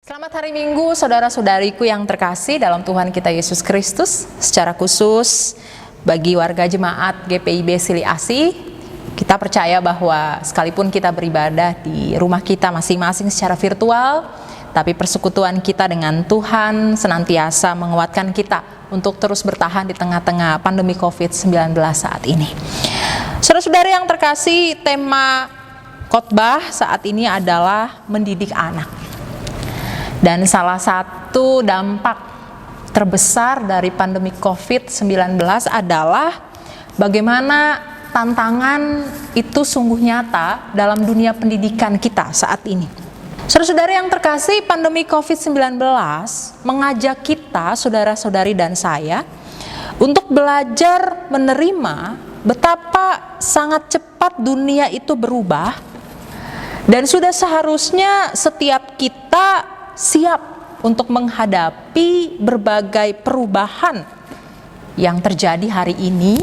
Selamat hari Minggu, saudara-saudariku yang terkasih dalam Tuhan kita Yesus Kristus. Secara khusus bagi warga jemaat GPIB Sili Asih, kita percaya bahwa sekalipun kita beribadah di rumah kita masing-masing secara virtual, tapi persekutuan kita dengan Tuhan senantiasa menguatkan kita untuk terus bertahan di tengah-tengah pandemi COVID-19 saat ini. Saudara-saudara yang terkasih, tema khotbah saat ini adalah mendidik anak. Dan salah satu dampak terbesar dari pandemi COVID-19 adalah bagaimana tantangan itu sungguh nyata dalam dunia pendidikan kita saat ini. Saudara-saudara yang terkasih, pandemi COVID-19 mengajak kita, saudara-saudari dan saya, untuk belajar menerima betapa sangat cepat dunia itu berubah, dan sudah seharusnya setiap kita siap untuk menghadapi berbagai perubahan yang terjadi hari ini,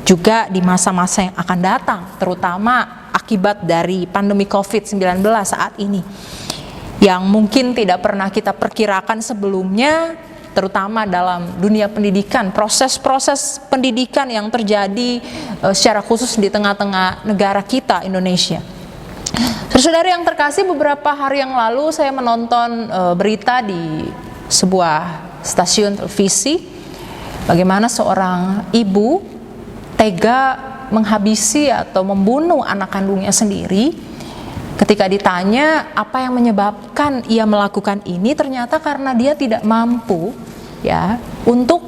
juga di masa-masa yang akan datang, terutama akibat dari pandemi COVID-19 saat ini, yang mungkin tidak pernah kita perkirakan sebelumnya, terutama dalam dunia pendidikan, proses-proses pendidikan yang terjadi secara khusus di tengah-tengah negara kita, Indonesia. Saudara yang terkasih, beberapa hari yang lalu saya menonton berita di sebuah stasiun televisi bagaimana seorang ibu tega menghabisi atau membunuh anak kandungnya sendiri. Ketika ditanya apa yang menyebabkan ia melakukan ini, ternyata karena dia tidak mampu untuk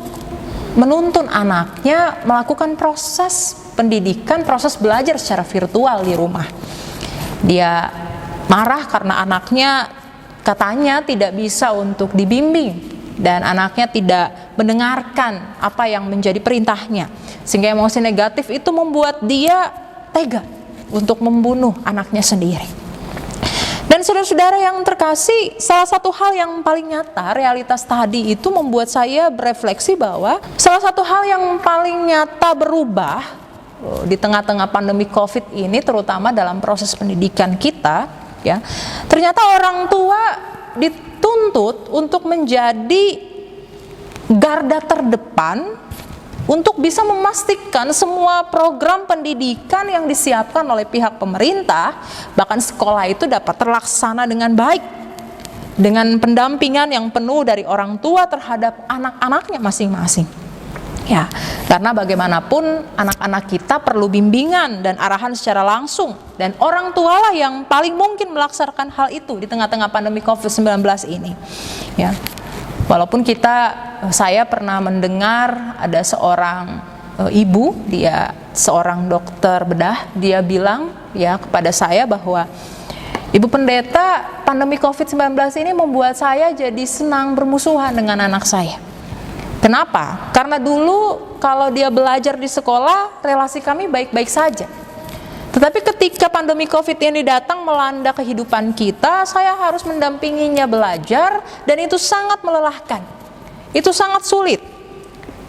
menuntun anaknya melakukan proses pendidikan, proses belajar secara virtual di rumah. Dia marah karena anaknya katanya tidak bisa untuk dibimbing dan anaknya tidak mendengarkan apa yang menjadi perintahnya, sehingga emosi negatif itu membuat dia tega untuk membunuh anaknya sendiri. Dan saudara-saudara yang terkasih, salah satu hal yang paling nyata, realitas tadi itu membuat saya berefleksi bahwa salah satu hal yang paling nyata berubah di tengah-tengah pandemi COVID ini, terutama dalam proses pendidikan kita, ternyata orang tua dituntut untuk menjadi garda terdepan untuk bisa memastikan semua program pendidikan yang disiapkan oleh pihak pemerintah, bahkan sekolah itu dapat terlaksana dengan baik, dengan pendampingan yang penuh dari orang tua terhadap anak-anaknya masing-masing. Karena bagaimanapun anak-anak kita perlu bimbingan dan arahan secara langsung, dan orang tualah yang paling mungkin melaksanakan hal itu di tengah-tengah pandemi COVID-19 ini. Walaupun saya pernah mendengar ada seorang ibu, dia seorang dokter bedah, dia bilang kepada saya bahwa, Ibu Pendeta, pandemi COVID-19 ini membuat saya jadi senang bermusuhan dengan anak saya. Kenapa? Karena dulu kalau dia belajar di sekolah, relasi kami baik-baik saja. Tetapi ketika pandemi COVID ini datang melanda kehidupan kita, saya harus mendampinginya belajar, dan itu sangat melelahkan. Itu sangat sulit.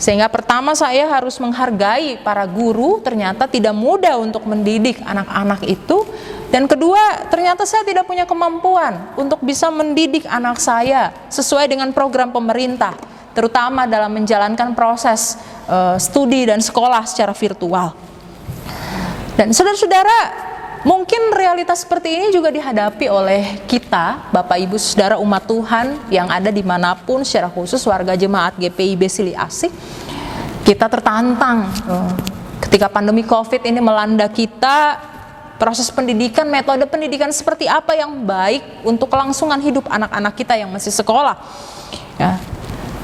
Sehingga pertama saya harus menghargai para guru, ternyata tidak mudah untuk mendidik anak-anak itu. Dan kedua, ternyata saya tidak punya kemampuan untuk bisa mendidik anak saya sesuai dengan program pemerintah, terutama dalam menjalankan proses studi dan sekolah secara virtual. Dan saudara-saudara, mungkin realitas seperti ini juga dihadapi oleh kita, Bapak Ibu Saudara umat Tuhan yang ada dimanapun, secara khusus warga jemaat GPIB Sili Asih. Kita tertantang ketika pandemi COVID ini melanda kita, proses pendidikan, metode pendidikan seperti apa yang baik untuk kelangsungan hidup anak-anak kita yang masih sekolah.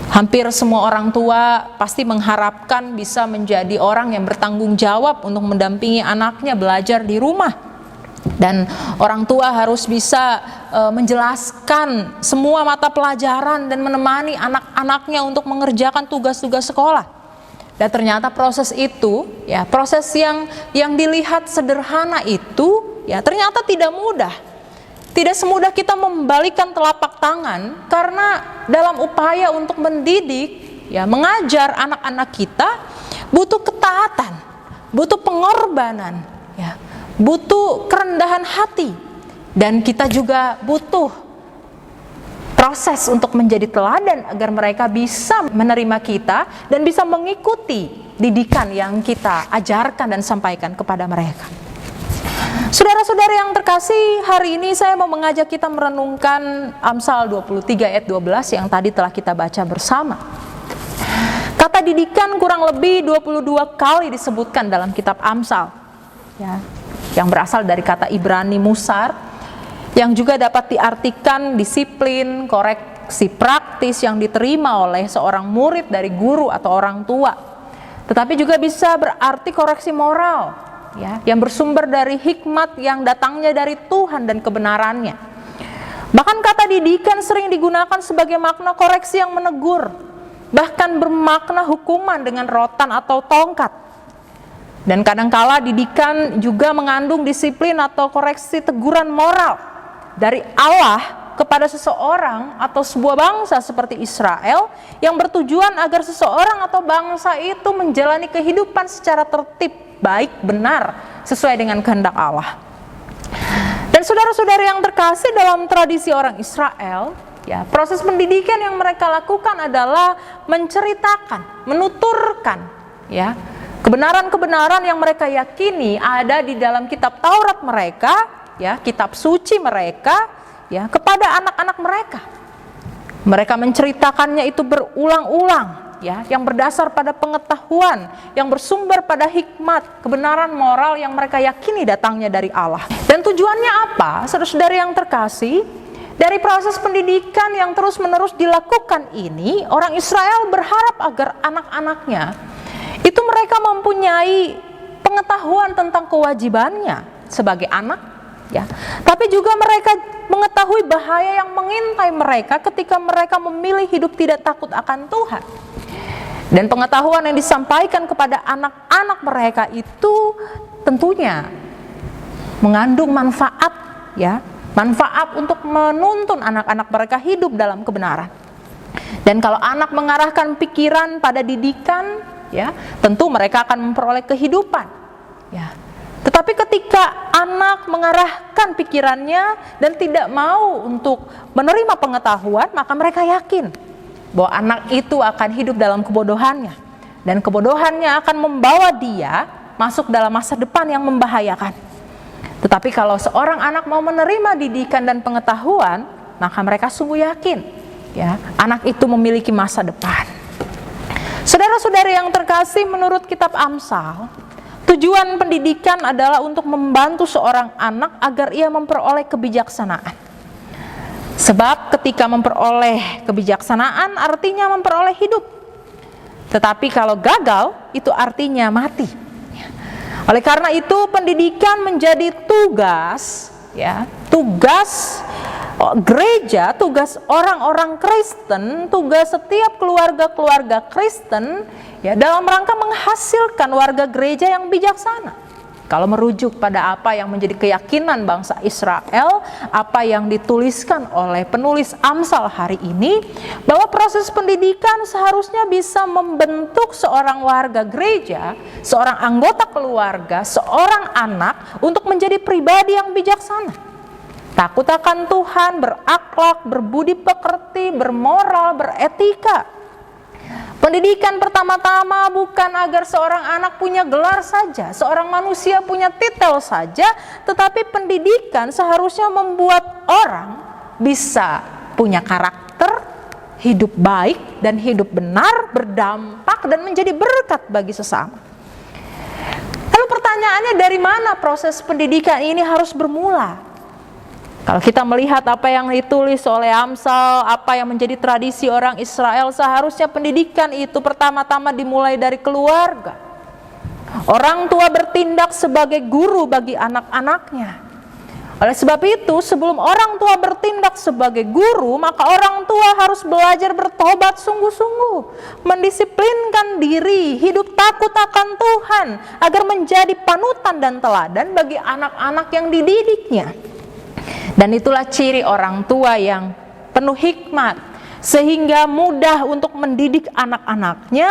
Hampir semua orang tua pasti mengharapkan bisa menjadi orang yang bertanggung jawab untuk mendampingi anaknya belajar di rumah. Dan orang tua harus bisa menjelaskan semua mata pelajaran dan menemani anak-anaknya untuk mengerjakan tugas-tugas sekolah. Dan ternyata proses itu, proses yang dilihat sederhana itu, ternyata tidak mudah. Tidak semudah kita membalikan telapak tangan, karena dalam upaya untuk mendidik, mengajar anak-anak kita butuh ketaatan, butuh pengorbanan, butuh kerendahan hati, dan kita juga butuh proses untuk menjadi teladan agar mereka bisa menerima kita dan bisa mengikuti didikan yang kita ajarkan dan sampaikan kepada mereka. Saudara-saudara yang terkasih, hari ini saya mau mengajak kita merenungkan Amsal 23 ayat 12 yang tadi telah kita baca bersama. Kata didikan kurang lebih 22 kali disebutkan dalam kitab Amsal, ya, yang berasal dari kata Ibrani musar, yang juga dapat diartikan disiplin, koreksi praktis yang diterima oleh seorang murid dari guru atau orang tua. Tetapi juga bisa berarti koreksi moral, ya, yang bersumber dari hikmat yang datangnya dari Tuhan dan kebenarannya. Bahkan kata didikan sering digunakan sebagai makna koreksi yang menegur, bahkan bermakna hukuman dengan rotan atau tongkat. Dan kadangkala didikan juga mengandung disiplin atau koreksi teguran moral dari Allah kepada seseorang atau sebuah bangsa seperti Israel, yang bertujuan agar seseorang atau bangsa itu menjalani kehidupan secara tertib, baik, benar, sesuai dengan kehendak Allah. Dan saudara-saudara yang terkasih, dalam tradisi orang Israel, ya, proses pendidikan yang mereka lakukan adalah menceritakan, menuturkan, ya, kebenaran-kebenaran yang mereka yakini ada di dalam kitab Taurat mereka, ya, kitab suci mereka, ya, kepada anak-anak mereka. Mereka menceritakannya itu berulang-ulang, ya, yang berdasar pada pengetahuan, yang bersumber pada hikmat, kebenaran moral yang mereka yakini datangnya dari Allah. Dan tujuannya apa, saudara-saudara yang terkasih? Dari proses pendidikan yang terus-menerus dilakukan ini, orang Israel berharap agar anak-anaknya itu mereka mempunyai pengetahuan tentang kewajibannya sebagai anak, ya, tapi juga mereka mengetahui bahaya yang mengintai mereka ketika mereka memilih hidup tidak takut akan Tuhan. Dan pengetahuan yang disampaikan kepada anak-anak mereka itu tentunya mengandung manfaat, ya, manfaat untuk menuntun anak-anak mereka hidup dalam kebenaran. Dan kalau anak mengarahkan pikiran pada didikan, ya, tentu mereka akan memperoleh kehidupan, ya. Tetapi ketika anak mengarahkan pikirannya dan tidak mau untuk menerima pengetahuan, maka mereka yakin bahwa anak itu akan hidup dalam kebodohannya, dan kebodohannya akan membawa dia masuk dalam masa depan yang membahayakan. Tetapi kalau seorang anak mau menerima didikan dan pengetahuan, maka mereka sungguh yakin, ya, anak itu memiliki masa depan. Saudara-saudari yang terkasih, menurut kitab Amsal, tujuan pendidikan adalah untuk membantu seorang anak agar ia memperoleh kebijaksanaan. Sebab ketika memperoleh kebijaksanaan artinya memperoleh hidup. Tetapi kalau gagal, itu artinya mati. Oleh karena itu pendidikan menjadi tugas, ya, tugas gereja, tugas orang-orang Kristen, tugas setiap keluarga-keluarga Kristen, ya, dalam rangka menghasilkan warga gereja yang bijaksana. Kalau merujuk pada apa yang menjadi keyakinan bangsa Israel, apa yang dituliskan oleh penulis Amsal hari ini, bahwa proses pendidikan seharusnya bisa membentuk seorang warga gereja, seorang anggota keluarga, seorang anak untuk menjadi pribadi yang bijaksana, takut akan Tuhan, berakhlak, berbudi pekerti, bermoral, beretika. Pendidikan pertama-tama bukan agar seorang anak punya gelar saja, seorang manusia punya titel saja, tetapi pendidikan seharusnya membuat orang bisa punya karakter, hidup baik dan hidup benar, berdampak dan menjadi berkat bagi sesama. Lalu pertanyaannya, dari mana proses pendidikan ini harus bermula? Kalau kita melihat apa yang ditulis oleh Amsal, apa yang menjadi tradisi orang Israel, seharusnya pendidikan itu pertama-tama dimulai dari keluarga. Orang tua bertindak sebagai guru bagi anak-anaknya. Oleh sebab itu, sebelum orang tua bertindak sebagai guru, maka orang tua harus belajar bertobat sungguh-sungguh, mendisiplinkan diri, hidup takut akan Tuhan, agar menjadi panutan dan teladan bagi anak-anak yang dididiknya. Dan itulah ciri orang tua yang penuh hikmat, sehingga mudah untuk mendidik anak-anaknya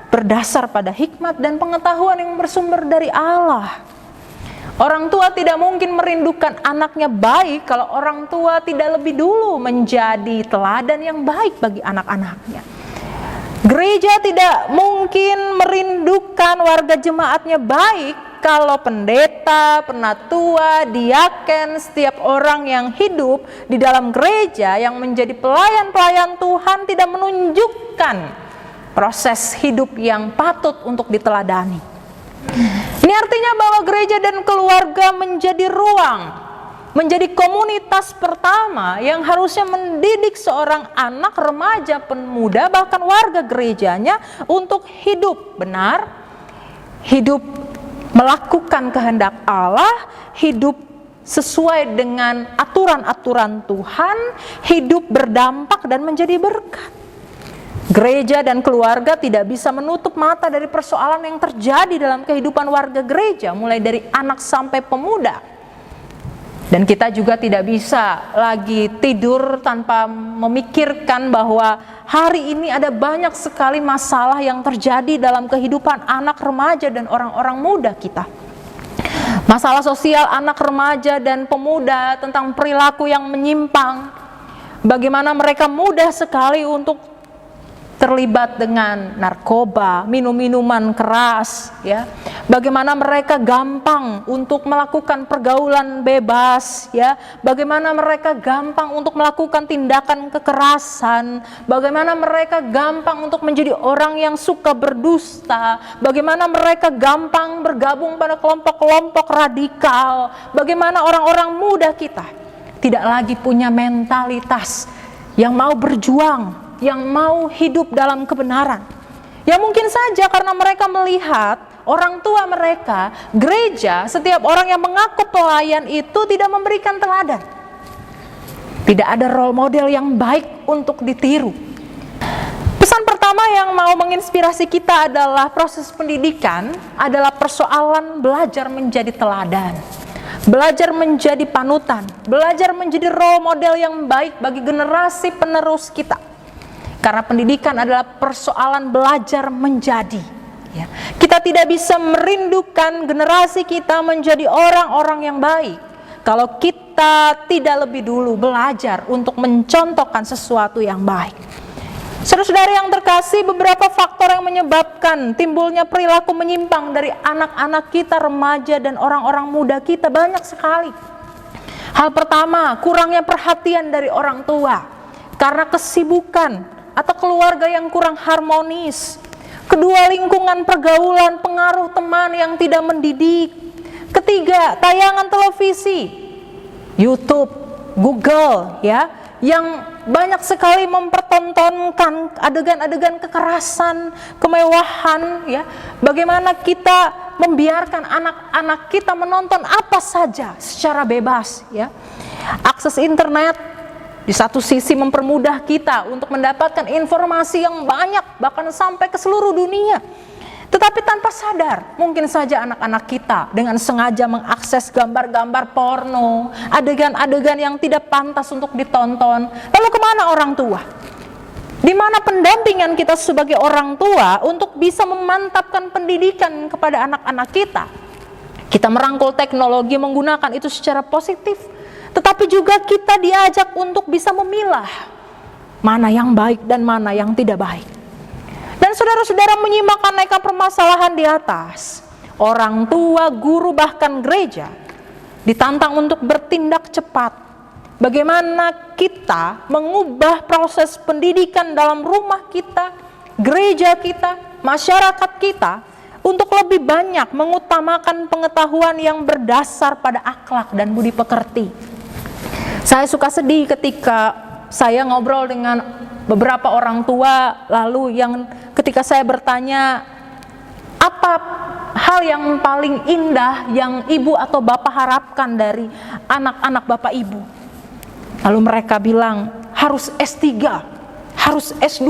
berdasar pada hikmat dan pengetahuan yang bersumber dari Allah. Orang tua tidak mungkin merindukan anaknya baik kalau orang tua tidak lebih dulu menjadi teladan yang baik bagi anak-anaknya. Gereja tidak mungkin merindukan warga jemaatnya baik kalau pendeta, penatua, diaken, setiap orang yang hidup di dalam gereja yang menjadi pelayan-pelayan Tuhan tidak menunjukkan proses hidup yang patut untuk diteladani. Ini artinya bahwa gereja dan keluarga menjadi ruang, menjadi komunitas pertama yang harusnya mendidik seorang anak, remaja, pemuda, bahkan warga gerejanya untuk hidup benar, hidup melakukan kehendak Allah, hidup sesuai dengan aturan-aturan Tuhan, hidup berdampak dan menjadi berkat. Gereja dan keluarga tidak bisa menutup mata dari persoalan yang terjadi dalam kehidupan warga gereja, mulai dari anak sampai pemuda. Dan kita juga tidak bisa lagi tidur tanpa memikirkan bahwa hari ini ada banyak sekali masalah yang terjadi dalam kehidupan anak, remaja, dan orang-orang muda kita. Masalah sosial anak, remaja, dan pemuda tentang perilaku yang menyimpang. Bagaimana mereka mudah sekali untuk terlibat dengan narkoba, minum-minuman keras, ya. Bagaimana mereka gampang untuk melakukan pergaulan bebas, ya. Bagaimana mereka gampang untuk melakukan tindakan kekerasan, bagaimana mereka gampang untuk menjadi orang yang suka berdusta, bagaimana mereka gampang bergabung pada kelompok-kelompok radikal, bagaimana orang-orang muda kita tidak lagi punya mentalitas yang mau berjuang, yang mau hidup dalam kebenaran. Ya mungkin saja karena mereka melihat orang tua mereka, gereja, setiap orang yang mengaku pelayan itu tidak memberikan teladan. Tidak ada role model yang baik untuk ditiru. Pesan pertama yang mau menginspirasi kita adalah proses pendidikan adalah persoalan belajar menjadi teladan. Belajar menjadi panutan, belajar menjadi role model yang baik bagi generasi penerus kita. Karena pendidikan adalah persoalan belajar menjadi. Ya. Kita tidak bisa merindukan generasi kita menjadi orang-orang yang baik kalau kita tidak lebih dulu belajar untuk mencontohkan sesuatu yang baik. Saudara-saudara yang terkasih, beberapa faktor yang menyebabkan timbulnya perilaku menyimpang dari anak-anak kita, remaja, dan orang-orang muda kita banyak sekali. Hal pertama, kurangnya perhatian dari orang tua karena kesibukan atau keluarga yang kurang harmonis. Kedua, lingkungan pergaulan, pengaruh teman yang tidak mendidik. Ketiga, tayangan televisi, YouTube, Google, ya, yang banyak sekali mempertontonkan adegan-adegan kekerasan, kemewahan, ya. Bagaimana kita membiarkan anak-anak kita menonton apa saja secara bebas, ya. Akses internet di satu sisi mempermudah kita untuk mendapatkan informasi yang banyak, bahkan sampai ke seluruh dunia. Tetapi tanpa sadar, mungkin saja anak-anak kita dengan sengaja mengakses gambar-gambar porno, adegan-adegan yang tidak pantas untuk ditonton. Lalu kemana orang tua? Di mana pendampingan kita sebagai orang tua untuk bisa memantapkan pendidikan kepada anak-anak kita? Kita merangkul teknologi, menggunakan itu secara positif. Tetapi juga kita diajak untuk bisa memilah mana yang baik dan mana yang tidak baik. Dan saudara-saudara menyimak aneka permasalahan di atas, orang tua, guru, bahkan gereja ditantang untuk bertindak cepat. Bagaimana kita mengubah proses pendidikan dalam rumah kita, gereja kita, masyarakat kita, untuk lebih banyak mengutamakan pengetahuan yang berdasar pada akhlak dan budi pekerti. Saya suka sedih ketika saya ngobrol dengan beberapa orang tua, lalu yang ketika saya bertanya, apa hal yang paling indah yang ibu atau bapak harapkan dari anak-anak bapak ibu? Lalu mereka bilang, harus S3, harus S2.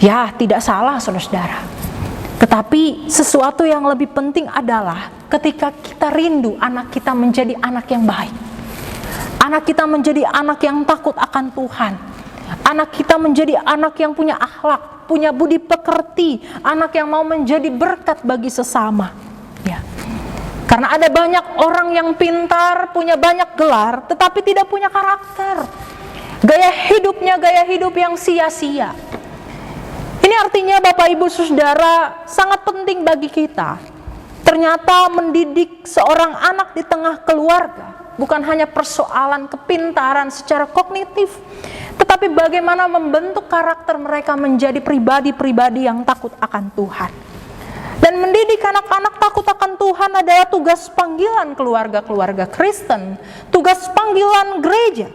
Ya, tidak salah saudara-saudara. Tetapi sesuatu yang lebih penting adalah ketika kita rindu anak kita menjadi anak yang baik. Anak kita menjadi anak yang takut akan Tuhan. Anak kita menjadi anak yang punya akhlak, punya budi pekerti, anak yang mau menjadi berkat bagi sesama. Ya. Karena ada banyak orang yang pintar, punya banyak gelar, tetapi tidak punya karakter. Gaya hidupnya gaya hidup yang sia-sia. Ini artinya Bapak Ibu Saudara sangat penting bagi kita. Ternyata mendidik seorang anak di tengah keluarga bukan hanya persoalan kepintaran secara kognitif, tetapi bagaimana membentuk karakter mereka menjadi pribadi-pribadi yang takut akan Tuhan. Dan mendidik anak-anak takut akan Tuhan adalah tugas panggilan keluarga-keluarga Kristen, tugas panggilan gereja.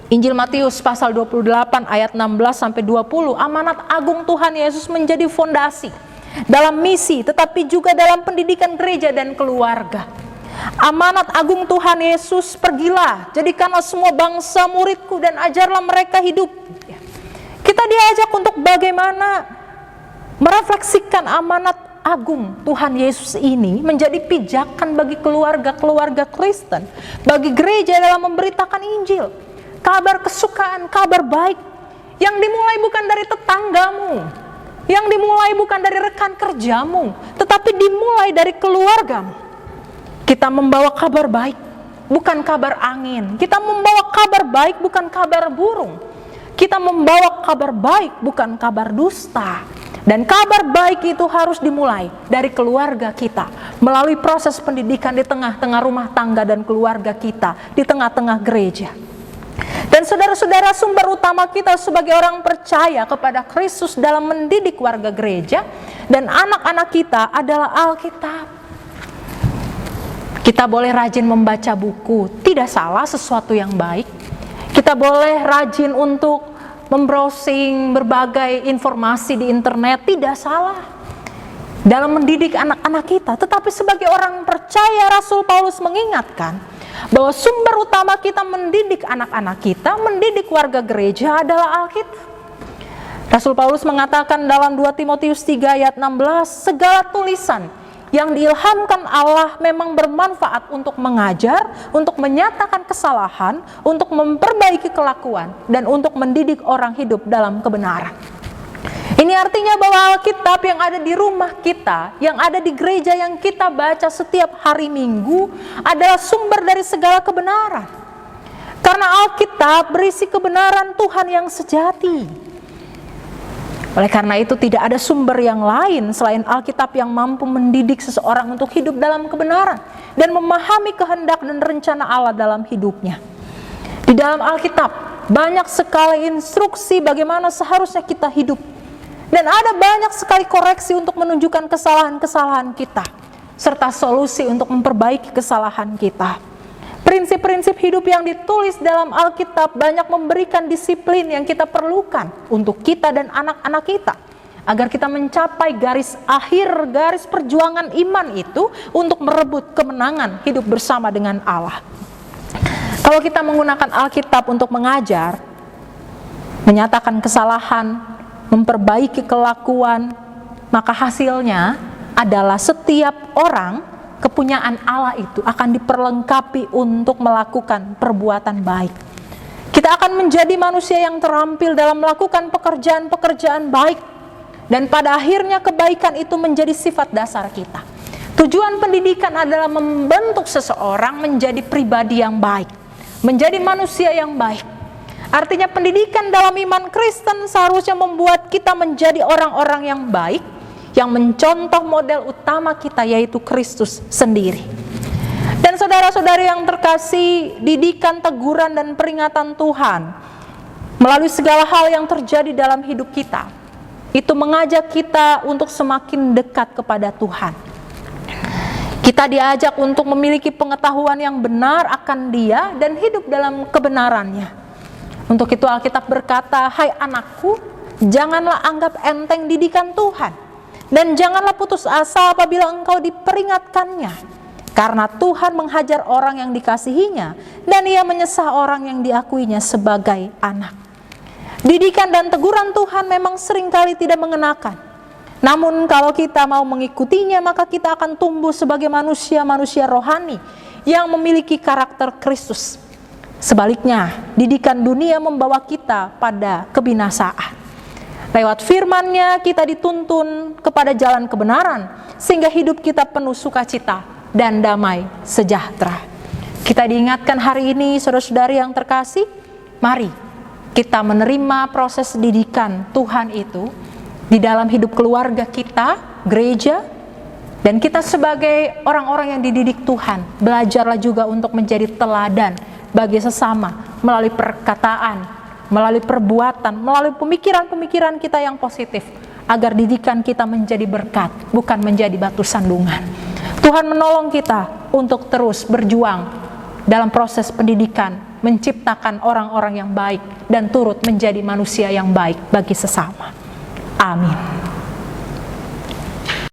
Injil Matius pasal 28 ayat 16-20, amanat agung Tuhan Yesus menjadi fondasi dalam misi, tetapi juga dalam pendidikan gereja dan keluarga. Amanat agung Tuhan Yesus, pergilah, jadikanlah semua bangsa muridku dan ajarlah mereka hidup. Kita diajak untuk bagaimana merefleksikan amanat agung Tuhan Yesus ini menjadi pijakan bagi keluarga-keluarga Kristen, bagi gereja dalam memberitakan Injil, kabar kesukaan, kabar baik yang dimulai bukan dari tetanggamu, yang dimulai bukan dari rekan kerjamu, tetapi dimulai dari keluargamu. Kita membawa kabar baik, bukan kabar angin. Kita membawa kabar baik, bukan kabar burung. Kita membawa kabar baik, bukan kabar dusta. Dan kabar baik itu harus dimulai dari keluarga kita, melalui proses pendidikan di tengah-tengah rumah tangga dan keluarga kita, di tengah-tengah gereja. Dan saudara-saudara, sumber utama kita sebagai orang percaya kepada Kristus dalam mendidik warga gereja dan anak-anak kita adalah Alkitab. Kita boleh rajin membaca buku, tidak salah, sesuatu yang baik. Kita boleh rajin untuk membrowsing berbagai informasi di internet, tidak salah dalam mendidik anak-anak kita. Tetapi sebagai orang percaya, Rasul Paulus mengingatkan bahwa sumber utama kita mendidik anak-anak kita, mendidik warga gereja adalah Alkitab. Rasul Paulus mengatakan dalam 2 Timotius 3 ayat 16, segala tulisan yang diilhamkan Allah memang bermanfaat untuk mengajar, untuk menyatakan kesalahan, untuk memperbaiki kelakuan, dan untuk mendidik orang hidup dalam kebenaran. Ini artinya bahwa Alkitab yang ada di rumah kita, yang ada di gereja yang kita baca setiap hari Minggu adalah sumber dari segala kebenaran. Karena Alkitab berisi kebenaran Tuhan yang sejati. Oleh karena itu tidak ada sumber yang lain selain Alkitab yang mampu mendidik seseorang untuk hidup dalam kebenaran dan memahami kehendak dan rencana Allah dalam hidupnya. Di dalam Alkitab banyak sekali instruksi bagaimana seharusnya kita hidup. Dan ada banyak sekali koreksi untuk menunjukkan kesalahan-kesalahan kita, serta solusi untuk memperbaiki kesalahan kita. Prinsip-prinsip hidup yang ditulis dalam Alkitab banyak memberikan disiplin yang kita perlukan untuk kita dan anak-anak kita, agar kita mencapai garis akhir, garis perjuangan iman itu untuk merebut kemenangan hidup bersama dengan Allah. Kalau kita menggunakan Alkitab untuk mengajar, menyatakan kesalahan, memperbaiki kelakuan, maka hasilnya adalah setiap orang, kepunyaan Allah itu akan diperlengkapi untuk melakukan perbuatan baik. Kita akan menjadi manusia yang terampil dalam melakukan pekerjaan-pekerjaan baik, dan pada akhirnya kebaikan itu menjadi sifat dasar kita. Tujuan pendidikan adalah membentuk seseorang menjadi pribadi yang baik, menjadi manusia yang baik. Artinya pendidikan dalam iman Kristen seharusnya membuat kita menjadi orang-orang yang baik, yang mencontoh model utama kita, yaitu Kristus sendiri. Dan saudara-saudari yang terkasih, didikan, teguran, dan peringatan Tuhan melalui segala hal yang terjadi dalam hidup kita, itu mengajak kita untuk semakin dekat kepada Tuhan. Kita diajak untuk memiliki pengetahuan yang benar akan Dia dan hidup dalam kebenarannya. Untuk itu Alkitab berkata, hai anakku, janganlah anggap enteng didikan Tuhan, dan janganlah putus asa apabila engkau diperingatkannya. Karena Tuhan menghajar orang yang dikasihinya, dan Ia menyesah orang yang diakuinya sebagai anak. Didikan dan teguran Tuhan memang seringkali tidak mengenakan. Namun kalau kita mau mengikutinya, maka kita akan tumbuh sebagai manusia-manusia rohani yang memiliki karakter Kristus. Sebaliknya, didikan dunia membawa kita pada kebinasaan. Lewat firman-Nya kita dituntun kepada jalan kebenaran, sehingga hidup kita penuh sukacita dan damai sejahtera. Kita diingatkan hari ini, saudara-saudari yang terkasih, mari kita menerima proses didikan Tuhan itu di dalam hidup keluarga kita, gereja, dan kita sebagai orang-orang yang dididik Tuhan, belajarlah juga untuk menjadi teladan bagi sesama melalui perkataan, melalui perbuatan, melalui pemikiran-pemikiran kita yang positif, agar didikan kita menjadi berkat, bukan menjadi batu sandungan. Tuhan menolong kita untuk terus berjuang dalam proses pendidikan, menciptakan orang-orang yang baik dan turut menjadi manusia yang baik bagi sesama. Amin.